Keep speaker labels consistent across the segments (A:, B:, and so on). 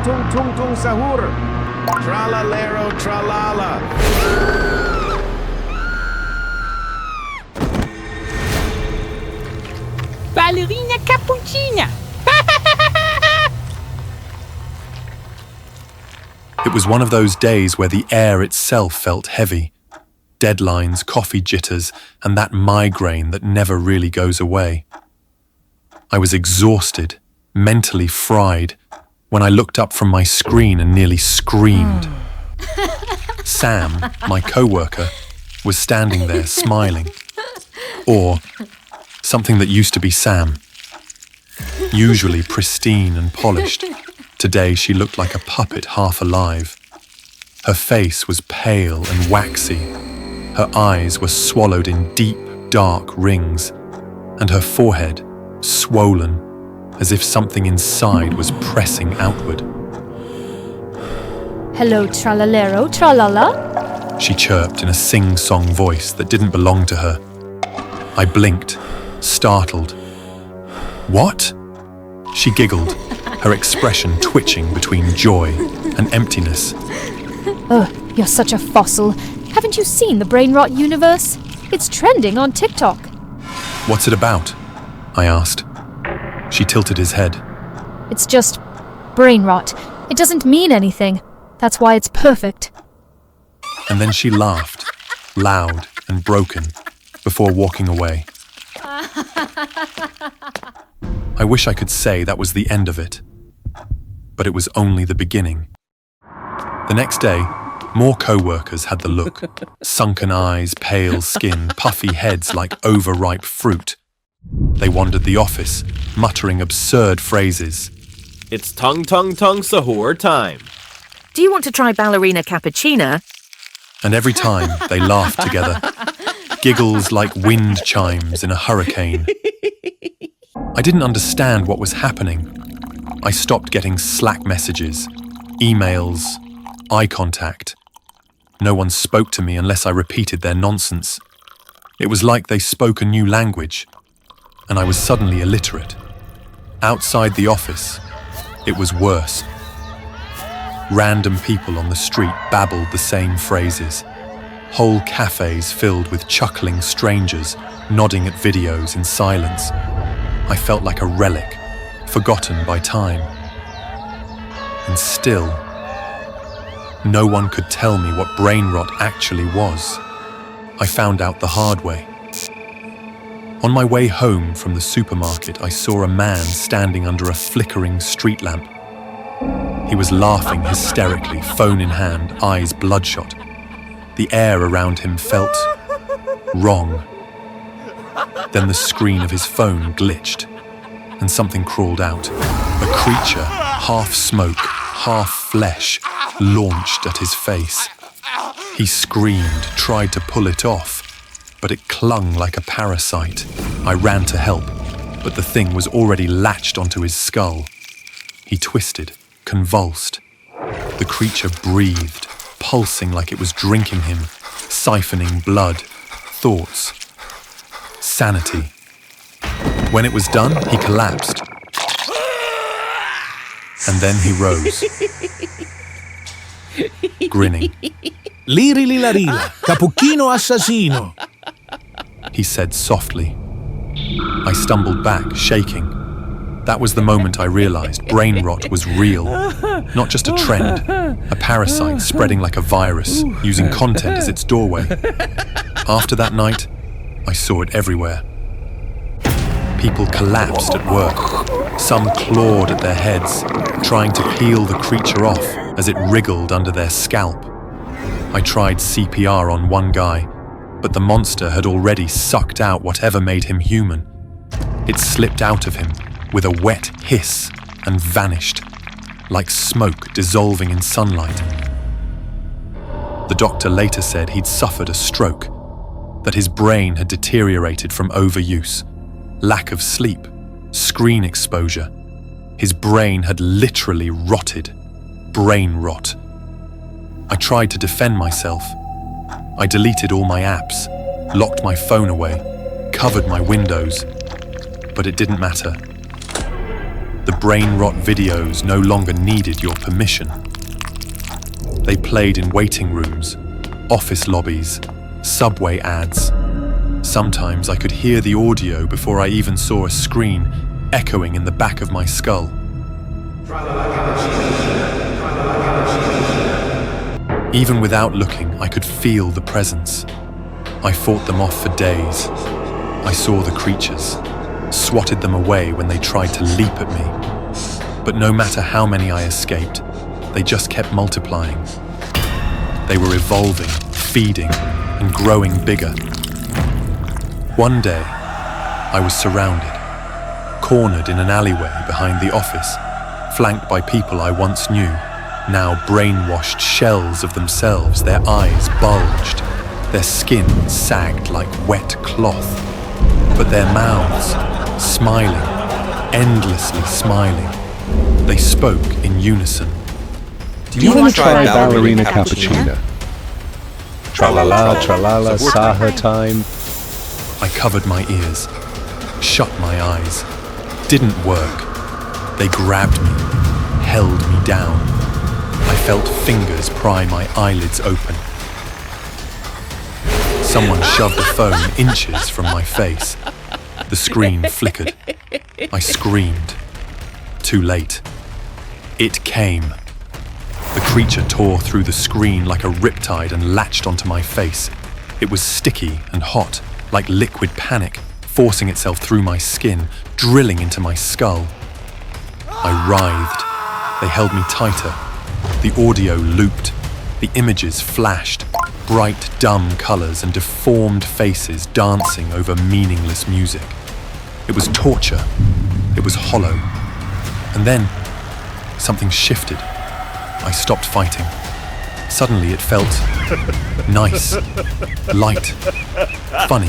A: tung tung tung tung sahur. Tralalero tralala.
B: Ballerina cappuccina.
C: It was one of those days where the air itself felt heavy. Deadlines, coffee jitters, and that migraine that never really goes away. I was exhausted, mentally fried, when I looked up from my screen and nearly screamed. Sam, my co-worker, was standing there smiling. Or something that used to be Sam. Usually pristine and polished. Today she looked like a puppet half alive. Her face was pale and waxy. Her eyes were swallowed in deep, dark rings, and her forehead swollen, as if something inside was pressing outward.
D: Hello, tralalero, tralala?
C: She chirped in a sing-song voice that didn't belong to her. I blinked, startled. What? She giggled, her expression twitching between joy and emptiness.
D: Oh, you're such a fossil. Haven't you seen the brain rot universe? It's trending on TikTok.
C: What's it about? I asked. She tilted his head.
D: It's just brain rot. It doesn't mean anything. That's why it's perfect.
C: And then she laughed, loud and broken, before walking away. I wish I could say that was the end of it. But it was only the beginning. The next day, more co-workers had the look. Sunken eyes, pale skin, puffy heads like overripe fruit. They wandered the office, muttering absurd phrases.
E: It's tung tung tung sahur time.
F: Do you want to try ballerina cappuccina?
C: And every time they laughed together. Giggles like wind chimes in a hurricane. I didn't understand what was happening. I stopped getting Slack messages, emails, eye contact. No one spoke to me unless I repeated their nonsense. It was like they spoke a new language, and I was suddenly illiterate. Outside the office, it was worse. Random people on the street babbled the same phrases. Whole cafes filled with chuckling strangers, nodding at videos in silence. I felt like a relic, forgotten by time. And still, no one could tell me what brain rot actually was. I found out the hard way. On my way home from the supermarket, I saw a man standing under a flickering street lamp. He was laughing hysterically, phone in hand, eyes bloodshot. The air around him felt wrong. Then the screen of his phone glitched, and something crawled out. A creature, half smoke, half flesh, launched at his face. He screamed, tried to pull it off, but it clung like a parasite. I ran to help, but the thing was already latched onto his skull. He twisted, convulsed. The creature breathed, pulsing like it was drinking him, siphoning blood, thoughts, sanity. When it was done, he collapsed. And then he rose, grinning.
G: Liri lilarila, cappuccino assassino.
C: He said softly. I stumbled back, shaking. That was the moment I realized brain rot was real, not just a trend, a parasite spreading like a virus, using content as its doorway. After that night, I saw it everywhere. People collapsed at work. Some clawed at their heads, trying to peel the creature off as it wriggled under their scalp. I tried CPR on one guy, but the monster had already sucked out whatever made him human. It slipped out of him with a wet hiss and vanished, like smoke dissolving in sunlight. The doctor later said he'd suffered a stroke, that his brain had deteriorated from overuse, lack of sleep, screen exposure. His brain had literally rotted. Brain rot. I tried to defend myself. I deleted all my apps, locked my phone away, covered my windows, but it didn't matter. The brain rot videos no longer needed your permission. They played in waiting rooms, office lobbies, subway ads. Sometimes I could hear the audio before I even saw a screen echoing in the back of my skull. Even without looking, I could feel the presence. I fought them off for days. I saw the creatures, swatted them away when they tried to leap at me. But no matter how many I escaped, they just kept multiplying. They were evolving, feeding, and growing bigger. One day, I was surrounded, cornered in an alleyway behind the office, flanked by people I once knew, now brainwashed shells of themselves. Their eyes bulged, their skin sagged like wet cloth, but their mouths, smiling, endlessly smiling. They spoke in unison.
H: Do you want to try ballerina cappuccino? Tra-la-la, tra-la-la, saha time.
C: I covered my ears, shut my eyes. Didn't work. They grabbed me, held me down. I felt fingers pry my eyelids open. Someone shoved a phone inches from my face. The screen flickered. I screamed. Too late. It came. The creature tore through the screen like a riptide and latched onto my face. It was sticky and hot, like liquid panic, forcing itself through my skin, drilling into my skull. I writhed. They held me tighter. The audio looped. The images flashed. Bright, dumb colors and deformed faces dancing over meaningless music. It was torture. It was hollow. And then, something shifted. I stopped fighting. Suddenly it felt nice, light, funny.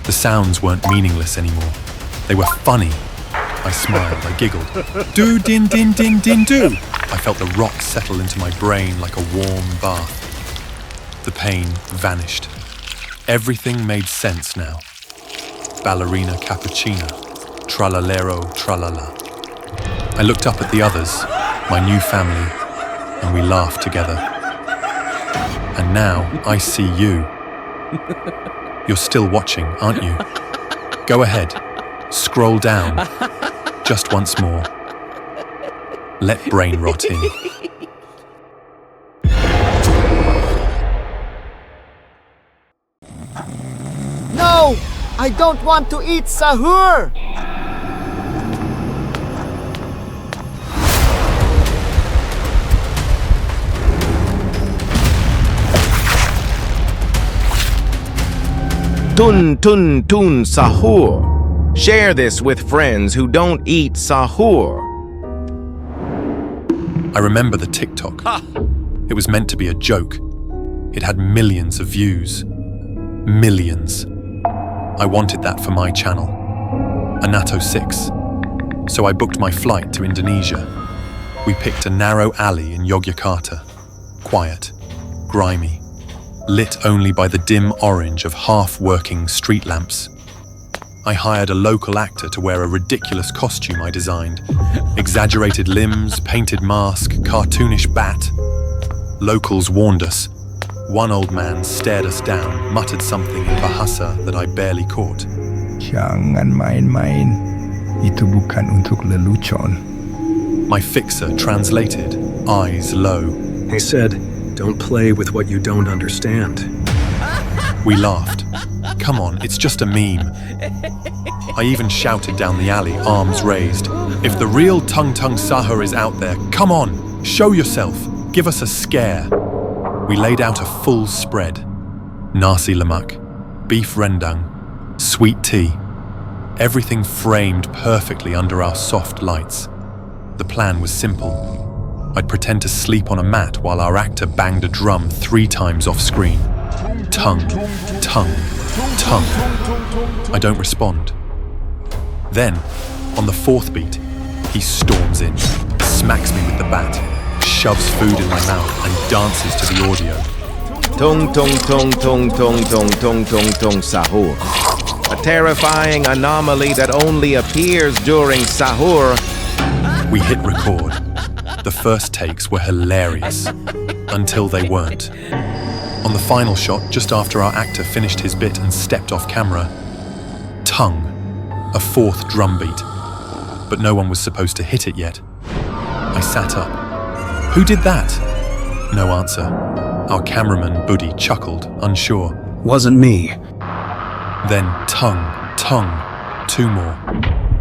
C: The sounds weren't meaningless anymore. They were funny. I smiled, I giggled. Do din din din din do. I felt the rocks settle into my brain like a warm bath. The pain vanished. Everything made sense now. Ballerina cappuccino. Tralalero tralala. I looked up at the others, my new family, and we laughed together. And now I see you. You're still watching, aren't you? Go ahead. Scroll down. Just once more. Let brain rot in.
I: No! I don't want to eat sahur!
A: Tun tun tun sahur. Share this with friends who don't eat sahur.
C: I remember the TikTok. It was meant to be a joke. It had millions of views. Millions. I wanted that for my channel. Anato 6. So I booked my flight to Indonesia. We picked a narrow alley in Yogyakarta. Quiet, grimy, lit only by the dim orange of half-working street lamps. I hired a local actor to wear a ridiculous costume I designed. Exaggerated limbs, painted mask, cartoonish bat. Locals warned us. One old man stared us down, muttered something in Bahasa that I barely caught.
J: Jangan main-main. Itu bukan untuk lelucon.
C: My fixer translated, eyes low.
K: He said, "Don't play with what you don't understand."
C: We laughed. Come on, it's just a meme. I even shouted down the alley, arms raised. If the real Tung Tung Sahur is out there, come on, show yourself, give us a scare. We laid out a full spread. Nasi lemak, beef rendang, sweet tea. Everything framed perfectly under our soft lights. The plan was simple. I'd pretend to sleep on a mat while our actor banged a drum 3 times off screen. Tongue, tongue, tongue. I don't respond. Then, on the 4th beat, he storms in, smacks me with the bat, shoves food in my mouth and dances to the audio.
A: Tung tung tung tung tung tung tung tung tung sahur. A terrifying anomaly that only appears during sahur
C: We hit record. The first takes were hilarious, until they weren't. On the final shot, just after our actor finished his bit and stepped off camera, tongue, a fourth drum beat, but no one was supposed to hit it yet. I sat up. Who did that? No answer. Our cameraman, Buddy, chuckled, unsure.
K: Wasn't me.
C: Then tongue, two more.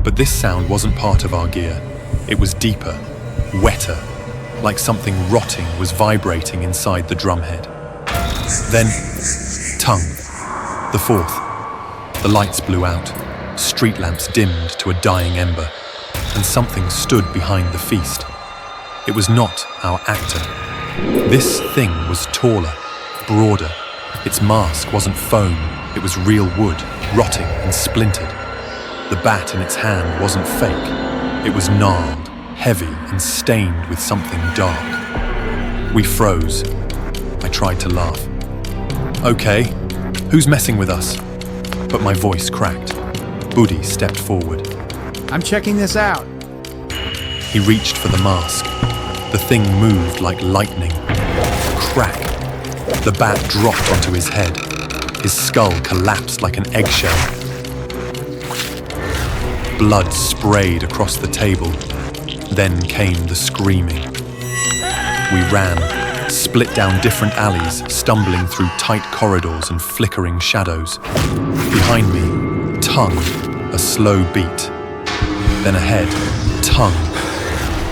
C: But this sound wasn't part of our gear. It was deeper, wetter, like something rotting was vibrating inside the drumhead. Then, tongue, the fourth. The lights blew out, street lamps dimmed to a dying ember, and something stood behind the feast. It was not our actor. This thing was taller, broader. Its mask wasn't foam, it was real wood, rotting and splintered. The bat in its hand wasn't fake. It was gnarled, heavy and stained with something dark. We froze. I tried to laugh. Okay, who's messing with us? But my voice cracked. Buddy stepped forward.
G: I'm checking this out.
C: He reached for the mask. The thing moved like lightning. Crack. The bat dropped onto his head. His skull collapsed like an eggshell. Blood sprayed across the table. Then came the screaming. We ran, split down different alleys, stumbling through tight corridors and flickering shadows. Behind me, tongue, a slow beat. Then ahead, tongue.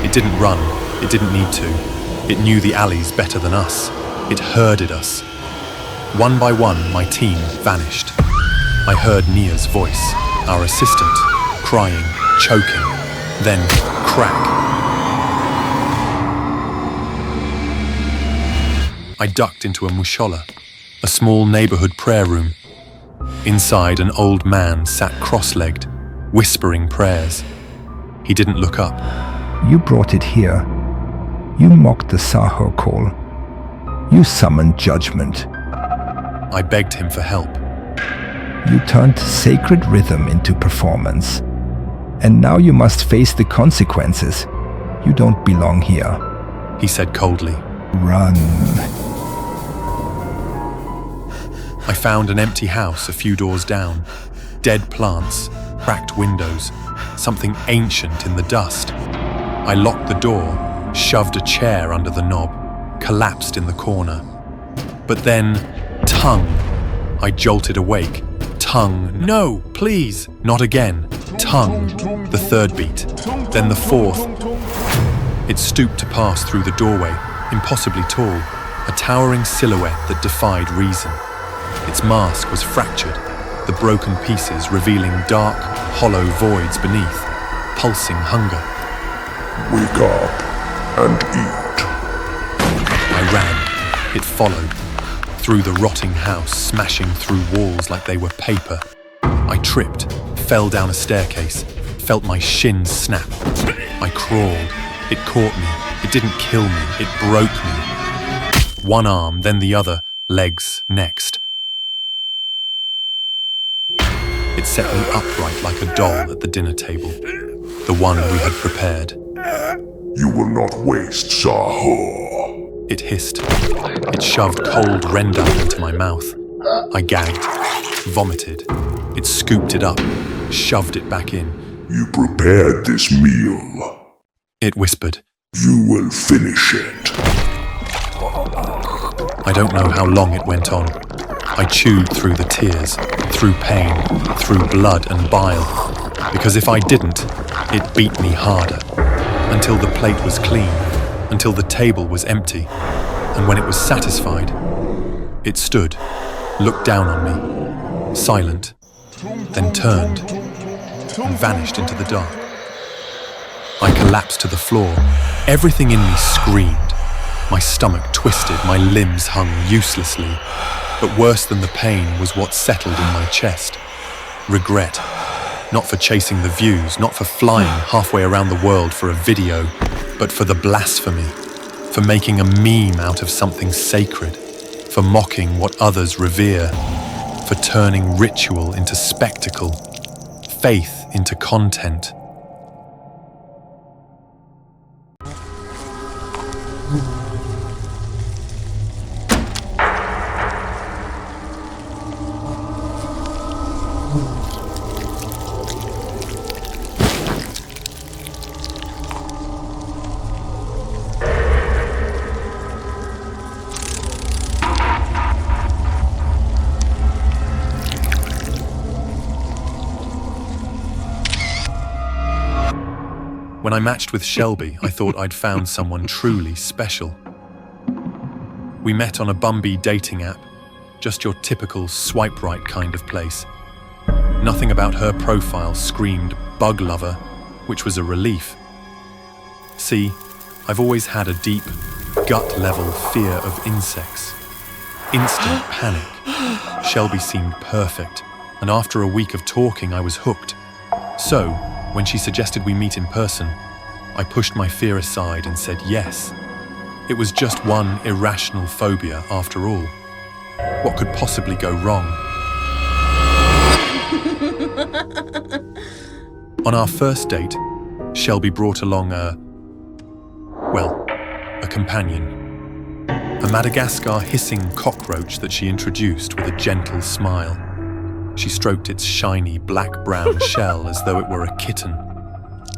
C: It didn't run, it didn't need to. It knew the alleys better than us. It herded us. One by one, my team vanished. I heard Nia's voice, our assistant, crying, choking, then crack. I ducked into a mushola, a small neighborhood prayer room. Inside, an old man sat cross-legged, whispering prayers. He didn't look up.
J: You brought it here. You mocked the Saho call. You summoned judgment.
C: I begged him for help.
J: You turned sacred rhythm into performance. And now you must face the consequences. You don't belong here.
C: He said coldly.
J: Run.
C: I found an empty house a few doors down. Dead plants, cracked windows, something ancient in the dust. I locked the door, shoved a chair under the knob, collapsed in the corner. But then, tongue. I jolted awake. Tongue. No, please. Not again. Tongue. The third beat. Then the fourth. It stooped to pass through the doorway, impossibly tall, a towering silhouette that defied reason. Its mask was fractured, the broken pieces revealing dark, hollow voids beneath, pulsing hunger.
L: Wake up and eat.
C: I ran. It followed. Through the rotting house, smashing through walls like they were paper. I tripped, fell down a staircase, felt my shins snap. I crawled. It caught me. It didn't kill me. It broke me. One arm, then the other, legs next. It set me upright like a doll at the dinner table, the one we had prepared.
L: You will not waste Saho.
C: It hissed. It shoved cold rendang into my mouth. I gagged, vomited. It scooped it up, shoved it back in.
L: You prepared this meal.
C: It whispered.
L: You will finish it.
C: I don't know how long it went on. I chewed through the tears, through pain, through blood and bile. Because if I didn't, it beat me harder. Until the plate was clean, until the table was empty. And when it was satisfied, it stood, looked down on me, silent, then turned and vanished into the dark. I collapsed to the floor. Everything in me screamed. My stomach twisted, my limbs hung uselessly. But worse than the pain was what settled in my chest. Regret. Not for chasing the views, not for flying halfway around the world for a video, but for the blasphemy, for making a meme out of something sacred, for mocking what others revere, for turning ritual into spectacle, faith into content. When I matched with Shelby, I thought I'd found someone truly special. We met on a Bumby dating app, just your typical swipe right kind of place. Nothing about her profile screamed bug lover, which was a relief. See, I've always had a deep, gut-level fear of insects. Instant panic. Shelby seemed perfect, and after a week of talking, I was hooked. So, when she suggested we meet in person, I pushed my fear aside and said yes. It was just one irrational phobia after all. What could possibly go wrong? On our first date, Shelby brought along a companion. A Madagascar hissing cockroach that she introduced with a gentle smile. She stroked its shiny black-brown shell as though it were a kitten.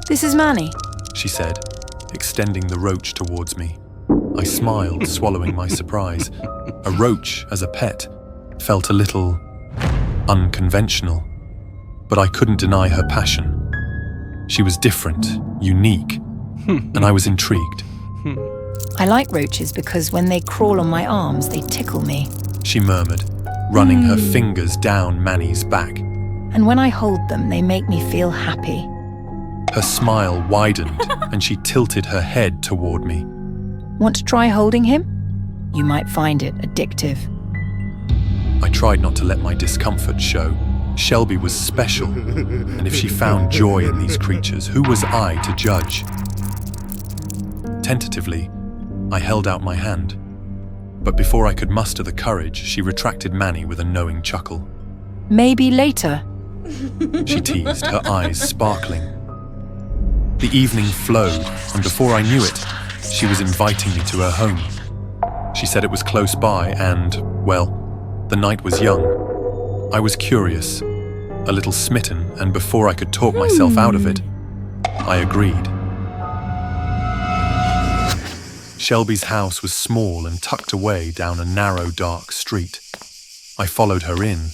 F: This is Manny,
C: she said, extending the roach towards me. I smiled, swallowing my surprise. A roach as a pet felt a little unconventional, but I couldn't deny her passion. She was different, unique, and I was intrigued.
M: I like roaches because when they crawl on my arms, they tickle me.
C: She murmured, running her fingers down Manny's back.
M: And when I hold them, they make me feel happy.
C: Her smile widened and she tilted her head toward me.
M: Want to try holding him? You might find it addictive.
C: I tried not to let my discomfort show. Shelby was special, and if she found joy in these creatures, who was I to judge? Tentatively, I held out my hand, but before I could muster the courage, she retracted Manny with a knowing chuckle.
M: Maybe later,
C: she teased, her eyes sparkling. The evening flowed, and before I knew it, she was inviting me to her home. She said it was close by and, well, the night was young. I was curious, a little smitten, and before I could talk myself out of it, I agreed. Shelby's house was small and tucked away down a narrow, dark street. I followed her in,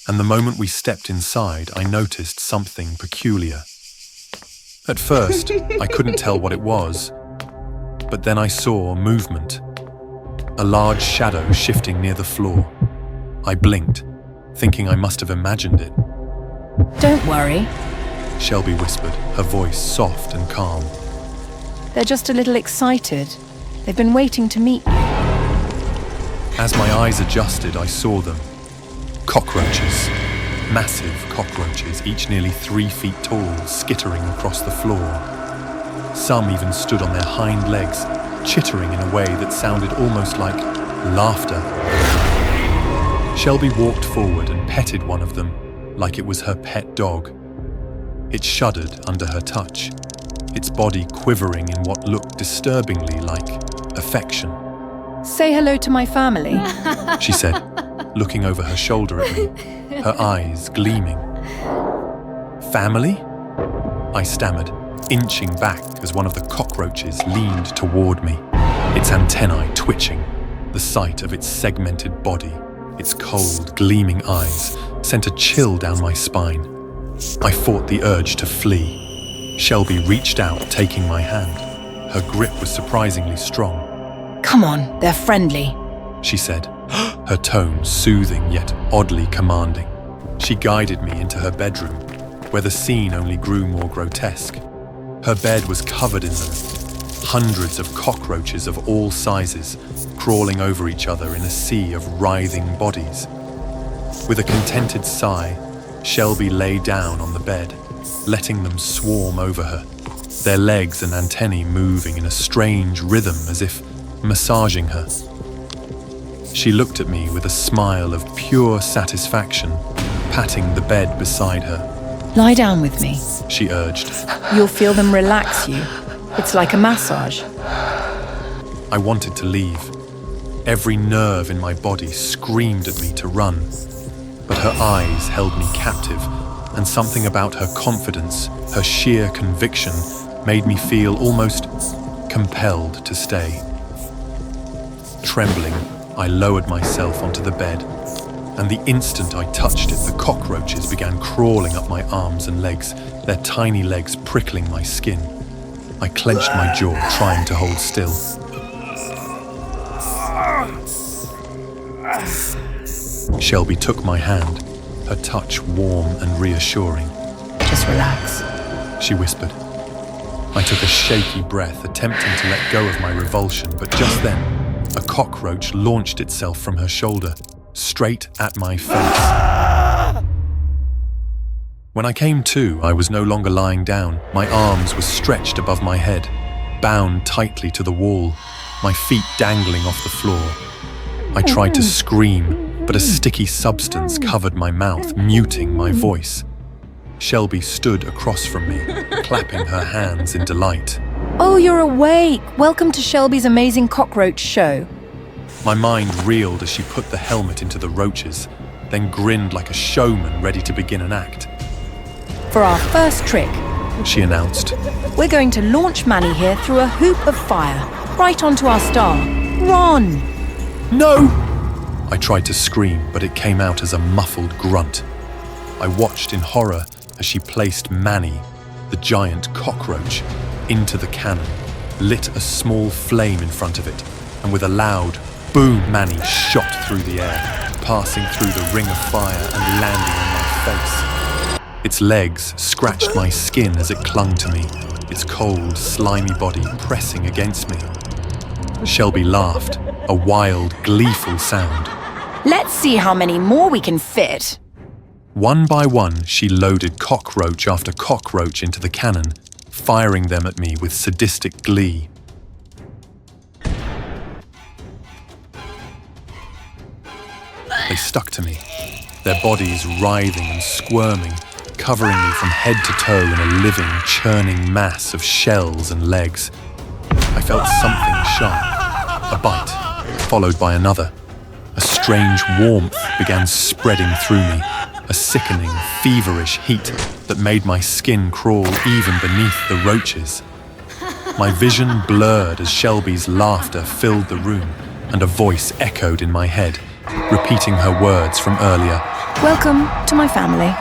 C: and the moment we stepped inside, I noticed something peculiar. At first, I couldn't tell what it was, but then I saw movement. A large shadow shifting near the floor. I blinked, thinking I must have imagined it.
M: Don't worry,
C: Shelby whispered, her voice soft and calm.
M: They're just a little excited. They've been waiting to meet you.
C: As my eyes adjusted, I saw them. Cockroaches. Massive cockroaches, each nearly 3 feet tall, skittering across the floor. Some even stood on their hind legs, chittering in a way that sounded almost like laughter. Shelby walked forward and petted one of them, like it was her pet dog. It shuddered under her touch, its body quivering in what looked disturbingly like affection.
M: Say hello to my family,
C: she said, looking over her shoulder at me, her eyes gleaming. Family? I stammered, inching back as one of the cockroaches leaned toward me, its antennae twitching. The sight of its segmented body, its cold, gleaming eyes, sent a chill down my spine. I fought the urge to flee. Shelby reached out, taking my hand. Her grip was surprisingly strong.
M: Come on, they're friendly,
C: she said, her tone soothing yet oddly commanding. She guided me into her bedroom, where the scene only grew more grotesque. Her bed was covered in them, hundreds of cockroaches of all sizes, crawling over each other in a sea of writhing bodies. With a contented sigh, Shelby lay down on the bed, letting them swarm over her, their legs and antennae moving in a strange rhythm as if massaging her. She looked at me with a smile of pure satisfaction, patting the bed beside her.
M: Lie down with me,
C: she urged.
M: You'll feel them relax you. It's like a massage.
C: I wanted to leave. Every nerve in my body screamed at me to run, but her eyes held me captive, and something about her confidence, her sheer conviction, made me feel almost compelled to stay. Trembling, I lowered myself onto the bed, and the instant I touched it, the cockroaches began crawling up my arms and legs, their tiny legs prickling my skin. I clenched my jaw, trying to hold still. Shelby took my hand, her touch warm and reassuring.
M: Just relax,
C: she whispered. I took a shaky breath, attempting to let go of my revulsion, but just then, a cockroach launched itself from her shoulder, straight at my face. When I came to, I was no longer lying down. My arms were stretched above my head, bound tightly to the wall, my feet dangling off the floor. I tried to scream, but a sticky substance covered my mouth, muting my voice. Shelby stood across from me, clapping her hands in delight.
M: Oh, you're awake! Welcome to Shelby's amazing cockroach show.
C: My mind reeled as she put the helmet into the roaches, then grinned like a showman ready to begin an act.
M: For our first trick,
C: she announced,
M: we're going to launch Manny here through a hoop of fire, right onto our star. Ron!
C: No! I tried to scream, but it came out as a muffled grunt. I watched in horror as she placed Manny, the giant cockroach, into the cannon, lit a small flame in front of it, and with a loud boom, Manny shot through the air, passing through the ring of fire and landing on my face. Its legs scratched my skin as it clung to me, its cold, slimy body pressing against me. Shelby laughed, a wild, gleeful sound.
M: Let's see how many more we can fit.
C: One by one, she loaded cockroach after cockroach into the cannon, firing them at me with sadistic glee. They stuck to me, their bodies writhing and squirming, covering me from head to toe in a living, churning mass of shells and legs. I felt something sharp, a bite, followed by another. A strange warmth began spreading through me, a sickening, feverish heat that made my skin crawl even beneath the roaches. My vision blurred as Shelby's laughter filled the room, and a voice echoed in my head, repeating her words from earlier.
M: Welcome to my family.